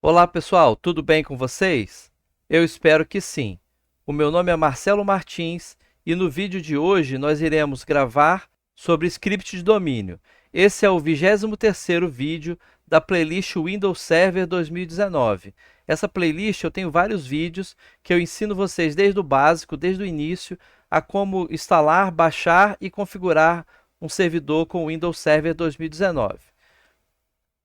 Olá pessoal, tudo bem com vocês? Eu espero que sim. O meu nome é Marcelo Martins e no vídeo de hoje nós iremos gravar sobre script de domínio. Esse é o 23º vídeo da playlist Windows Server 2019. Essa playlist eu tenho vários vídeos que eu ensino vocês desde o básico, desde o início, a como instalar, baixar e configurar um servidor com Windows Server 2019.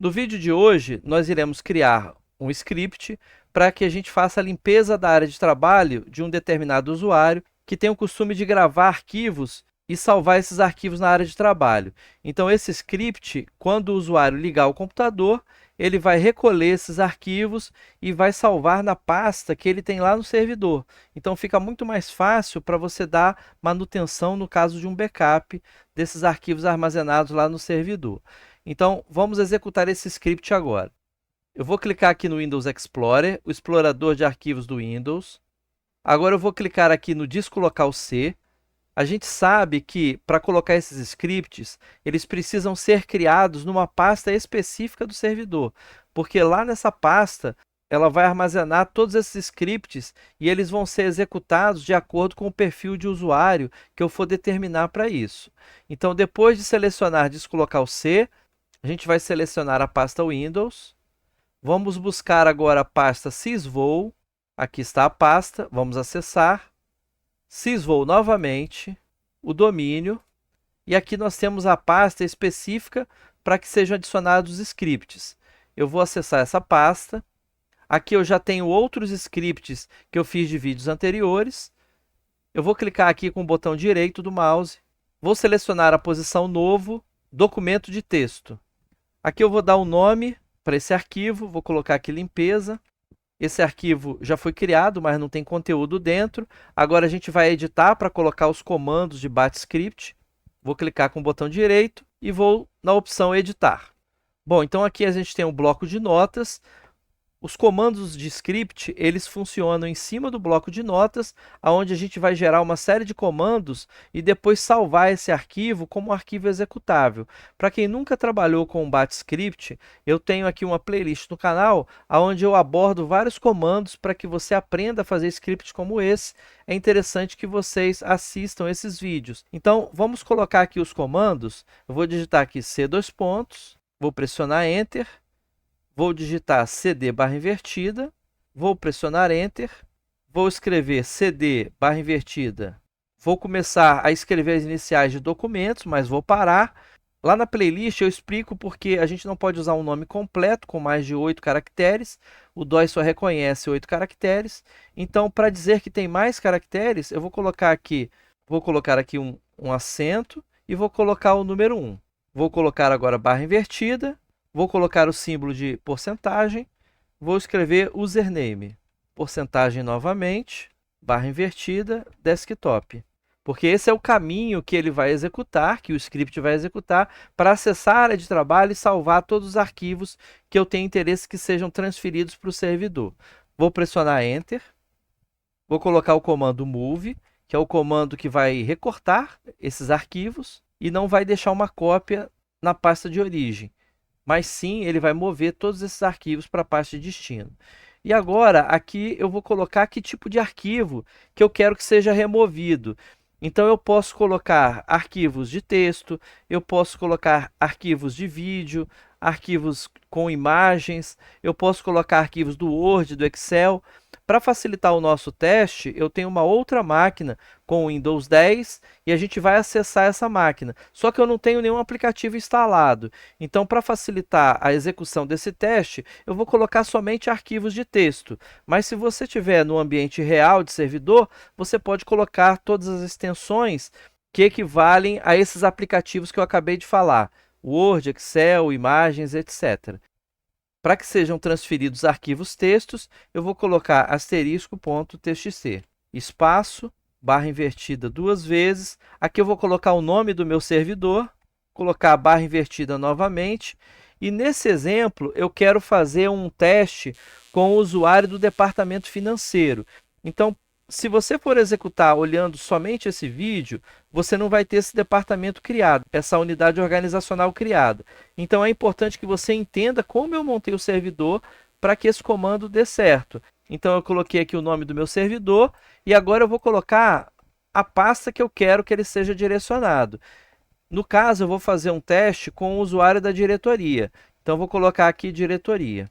No vídeo de hoje, nós iremos criar um script para que a gente faça a limpeza da área de trabalho de um determinado usuário que tem o costume de gravar arquivos e salvar esses arquivos na área de trabalho. Então, esse script, quando o usuário ligar o computador, ele vai recolher esses arquivos e vai salvar na pasta que ele tem lá no servidor. Então, fica muito mais fácil para você dar manutenção no caso de um backup desses arquivos armazenados lá no servidor. Então, vamos executar esse script agora. Eu vou clicar aqui no Windows Explorer, o explorador de arquivos do Windows. Agora eu vou clicar aqui no disco local C. A gente sabe que, para colocar esses scripts, eles precisam ser criados numa pasta específica do servidor, porque lá nessa pasta, ela vai armazenar todos esses scripts e eles vão ser executados de acordo com o perfil de usuário que eu for determinar para isso. Então, depois de selecionar disco local C, a gente vai selecionar a pasta Windows. Vamos buscar agora a pasta sysvol. Aqui está a pasta. Vamos acessar. Sysvol novamente. O domínio. E aqui nós temos a pasta específica para que sejam adicionados os scripts. Eu vou acessar essa pasta. Aqui eu já tenho outros scripts que eu fiz de vídeos anteriores. Eu vou clicar aqui com o botão direito do mouse. Vou selecionar a posição Novo, Documento de Texto. Aqui eu vou dar um nome para esse arquivo, vou colocar aqui limpeza. Esse arquivo já foi criado, mas não tem conteúdo dentro. Agora a gente vai editar para colocar os comandos de BatScript. Vou clicar com o botão direito e vou na opção editar. Bom, então aqui a gente tem um bloco de notas. Os comandos de script, eles funcionam em cima do bloco de notas, onde a gente vai gerar uma série de comandos e depois salvar esse arquivo como um arquivo executável. Para quem nunca trabalhou com o BatScript, eu tenho aqui uma playlist no canal, onde eu abordo vários comandos para que você aprenda a fazer scripts como esse. É interessante que vocês assistam esses vídeos. Então, vamos colocar aqui os comandos. Eu vou digitar aqui C dois pontos, vou pressionar Enter. Vou digitar cd barra invertida, vou pressionar Enter, vou escrever cd barra invertida, vou começar a escrever as iniciais de documentos, mas vou parar. Lá na playlist eu explico porque a gente não pode usar um nome completo com mais de 8 caracteres, o DOS só reconhece 8 caracteres, então para dizer que tem mais caracteres, eu vou colocar aqui um acento e vou colocar o número 1. Vou colocar agora barra invertida. Vou colocar o símbolo de porcentagem, vou escrever username, porcentagem novamente, barra invertida, desktop. Porque esse é o caminho que ele vai executar, que o script vai executar, para acessar a área de trabalho e salvar todos os arquivos que eu tenho interesse que sejam transferidos para o servidor. Vou pressionar Enter, vou colocar o comando move, que é o comando que vai recortar esses arquivos e não vai deixar uma cópia na pasta de origem, mas sim ele vai mover todos esses arquivos para a pasta de destino. E agora, aqui eu vou colocar que tipo de arquivo que eu quero que seja removido. Então, eu posso colocar arquivos de texto, eu posso colocar arquivos de vídeo, arquivos com imagens, eu posso colocar arquivos do Word, do Excel. Para facilitar o nosso teste, eu tenho uma outra máquina com o Windows 10 e a gente vai acessar essa máquina. Só que eu não tenho nenhum aplicativo instalado. Então, para facilitar a execução desse teste, eu vou colocar somente arquivos de texto. Mas se você tiver no ambiente real de servidor, você pode colocar todas as extensões que equivalem a esses aplicativos que eu acabei de falar. Word, Excel, imagens, etc. Para que sejam transferidos arquivos textos, eu vou colocar asterisco.txt, espaço, barra invertida duas vezes. Aqui eu vou colocar o nome do meu servidor, colocar a barra invertida novamente. E nesse exemplo, eu quero fazer um teste com o usuário do departamento financeiro. Então, se você for executar olhando somente esse vídeo, você não vai ter esse departamento criado, essa unidade organizacional criada. Então, é importante que você entenda como eu montei o servidor para que esse comando dê certo. Então eu coloquei aqui o nome do meu servidor e agora eu vou colocar a pasta que eu quero que ele seja direcionado. No caso, eu vou fazer um teste com o usuário da diretoria. Então eu vou colocar aqui diretoria.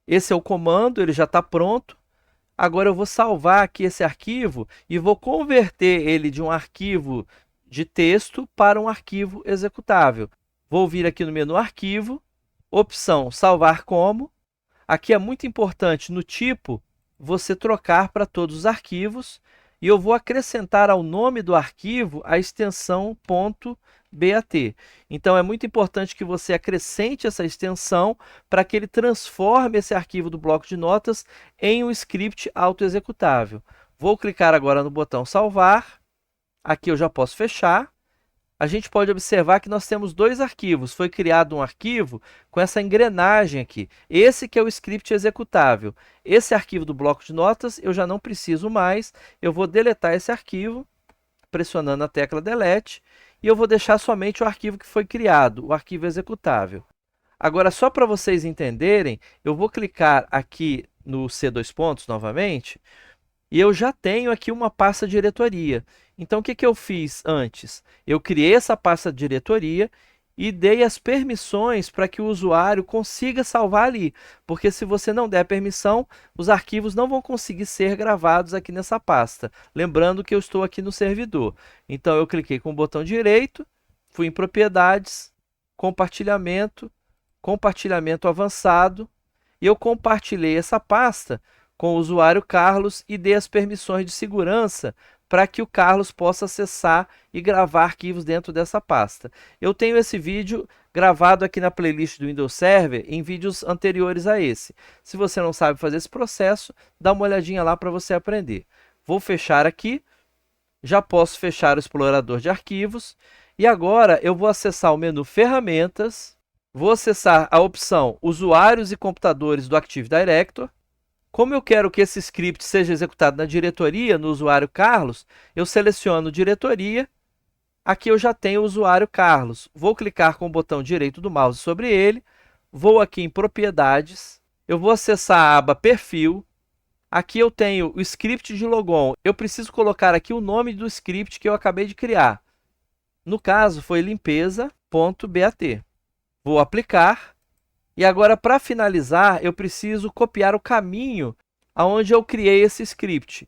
Esse é o comando, ele já está pronto. Agora eu vou salvar aqui esse arquivo e vou converter ele de um arquivo de texto para um arquivo executável. Vou vir aqui no menu Arquivo, opção Salvar como. Aqui é muito importante, no tipo, você trocar para todos os arquivos e eu vou acrescentar ao nome do arquivo a extensão .bat. Então, é muito importante que você acrescente essa extensão para que ele transforme esse arquivo do bloco de notas em um script autoexecutável. Vou clicar agora no botão Salvar. Aqui eu já posso fechar. A gente pode observar que nós temos dois arquivos. Foi criado um arquivo com essa engrenagem aqui. Esse que é o script executável. Esse arquivo do bloco de notas eu já não preciso mais. Eu vou deletar esse arquivo, pressionando a tecla Delete, e eu vou deixar somente o arquivo que foi criado, o arquivo executável. Agora, só para vocês entenderem, eu vou clicar aqui no C2 pontos novamente, e eu já tenho aqui uma pasta diretoria. Então, o que eu fiz antes? Eu criei essa pasta diretoria e dei as permissões para que o usuário consiga salvar ali. Porque se você não der permissão, os arquivos não vão conseguir ser gravados aqui nessa pasta. Lembrando que eu estou aqui no servidor. Então, eu cliquei com o botão direito, fui em Propriedades, Compartilhamento, Compartilhamento avançado, e eu compartilhei essa pasta com o usuário Carlos e dei as permissões de segurança para que o Carlos possa acessar e gravar arquivos dentro dessa pasta. Eu tenho esse vídeo gravado aqui na playlist do Windows Server em vídeos anteriores a esse. Se você não sabe fazer esse processo, dá uma olhadinha lá para você aprender. Vou fechar aqui, já posso fechar o explorador de arquivos e agora eu vou acessar o menu Ferramentas, vou acessar a opção Usuários e Computadores do Active Directory. Como eu quero que esse script seja executado na diretoria, no usuário Carlos, eu seleciono diretoria. Aqui eu já tenho o usuário Carlos. Vou clicar com o botão direito do mouse sobre ele. Vou aqui em Propriedades. Eu vou acessar a aba Perfil. Aqui eu tenho o script de logon. Eu preciso colocar aqui o nome do script que eu acabei de criar. No caso, foi limpeza.bat. Vou aplicar. E agora, para finalizar, eu preciso copiar o caminho aonde eu criei esse script.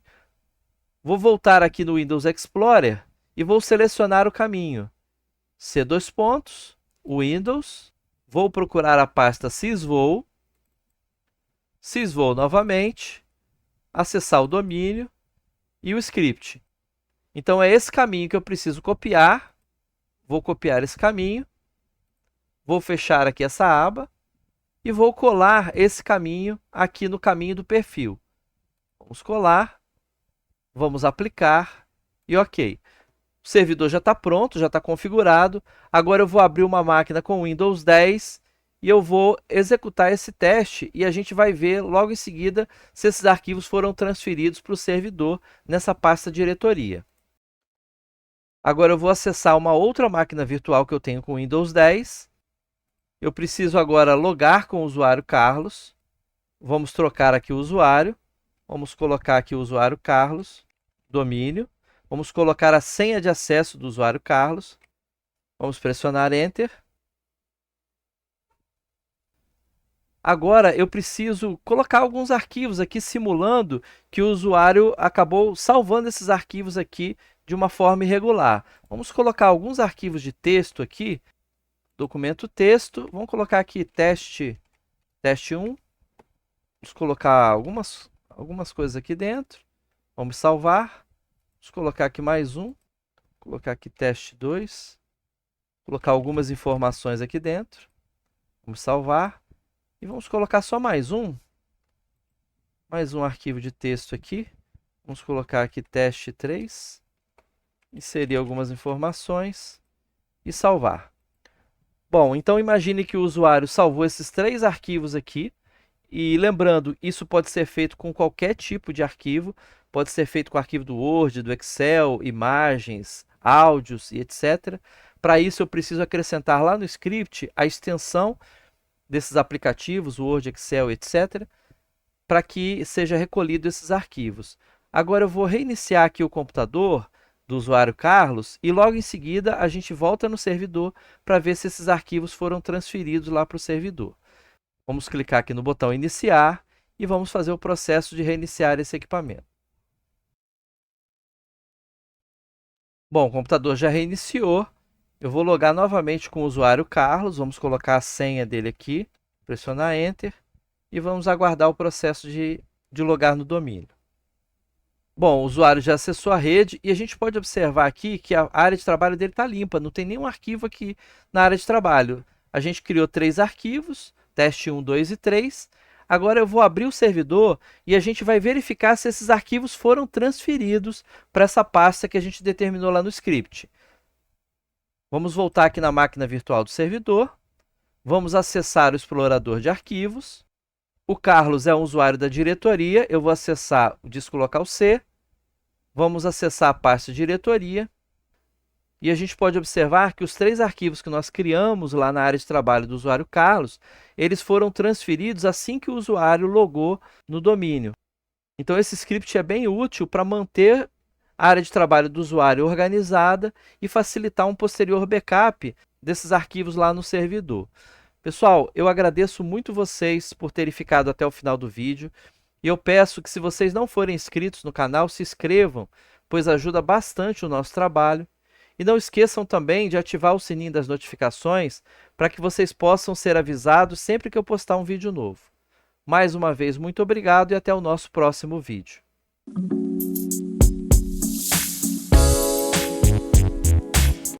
Vou voltar aqui no Windows Explorer e vou selecionar o caminho. C2 pontos, Windows, vou procurar a pasta sysvol, sysvol novamente, acessar o domínio e o script. Então, é esse caminho que eu preciso copiar. Vou copiar esse caminho, vou fechar aqui essa aba, e vou colar esse caminho aqui no caminho do perfil. Vamos colar, vamos aplicar e OK. O servidor já está pronto, já está configurado. Agora eu vou abrir uma máquina com Windows 10 e eu vou executar esse teste e a gente vai ver logo em seguida se esses arquivos foram transferidos para o servidor nessa pasta diretoria. Agora eu vou acessar uma outra máquina virtual que eu tenho com Windows 10. Eu preciso agora logar com o usuário Carlos. Vamos trocar aqui o usuário. Vamos colocar aqui o usuário Carlos, domínio. Vamos colocar a senha de acesso do usuário Carlos. Vamos pressionar Enter. Agora eu preciso colocar alguns arquivos aqui simulando que o usuário acabou salvando esses arquivos aqui de uma forma irregular. Vamos colocar alguns arquivos de texto aqui. Documento texto, vamos colocar aqui teste 1. Vamos colocar algumas coisas aqui dentro. Vamos salvar. Vamos colocar aqui mais um. Colocar aqui teste 2. Colocar algumas informações aqui dentro. Vamos salvar. E vamos colocar só mais um. Mais um arquivo de texto aqui. Vamos colocar aqui teste 3. Inserir algumas informações. E salvar. Bom, então imagine que o usuário salvou esses 3 arquivos aqui. E lembrando, isso pode ser feito com qualquer tipo de arquivo. Pode ser feito com arquivo do Word, do Excel, imagens, áudios e etc. Para isso, eu preciso acrescentar lá no script a extensão desses aplicativos, Word, Excel, etc., para que seja recolhido esses arquivos. Agora eu vou reiniciar aqui o computador do usuário Carlos e logo em seguida a gente volta no servidor para ver se esses arquivos foram transferidos lá para o servidor. Vamos clicar aqui no botão iniciar e vamos fazer o processo de reiniciar esse equipamento. Bom, o computador já reiniciou. Eu vou logar novamente com o usuário Carlos, vamos colocar a senha dele aqui, pressionar Enter e vamos aguardar o processo de logar no domínio. Bom, o usuário já acessou a rede e a gente pode observar aqui que a área de trabalho dele está limpa, não tem nenhum arquivo aqui na área de trabalho. A gente criou 3 arquivos, teste 1, 2 e 3. Agora eu vou abrir o servidor e a gente vai verificar se esses arquivos foram transferidos para essa pasta que a gente determinou lá no script. Vamos voltar aqui na máquina virtual do servidor. Vamos acessar o explorador de arquivos. O Carlos é um usuário da diretoria. Eu vou acessar o disco local C. Vamos acessar a pasta diretoria. E a gente pode observar que os 3 arquivos que nós criamos lá na área de trabalho do usuário Carlos, eles foram transferidos assim que o usuário logou no domínio. Então, esse script é bem útil para manter a área de trabalho do usuário organizada e facilitar um posterior backup desses arquivos lá no servidor. Pessoal, eu agradeço muito vocês por terem ficado até o final do vídeo. E eu peço que, se vocês não forem inscritos no canal, se inscrevam, pois ajuda bastante o nosso trabalho. E não esqueçam também de ativar o sininho das notificações para que vocês possam ser avisados sempre que eu postar um vídeo novo. Mais uma vez, muito obrigado e até o nosso próximo vídeo.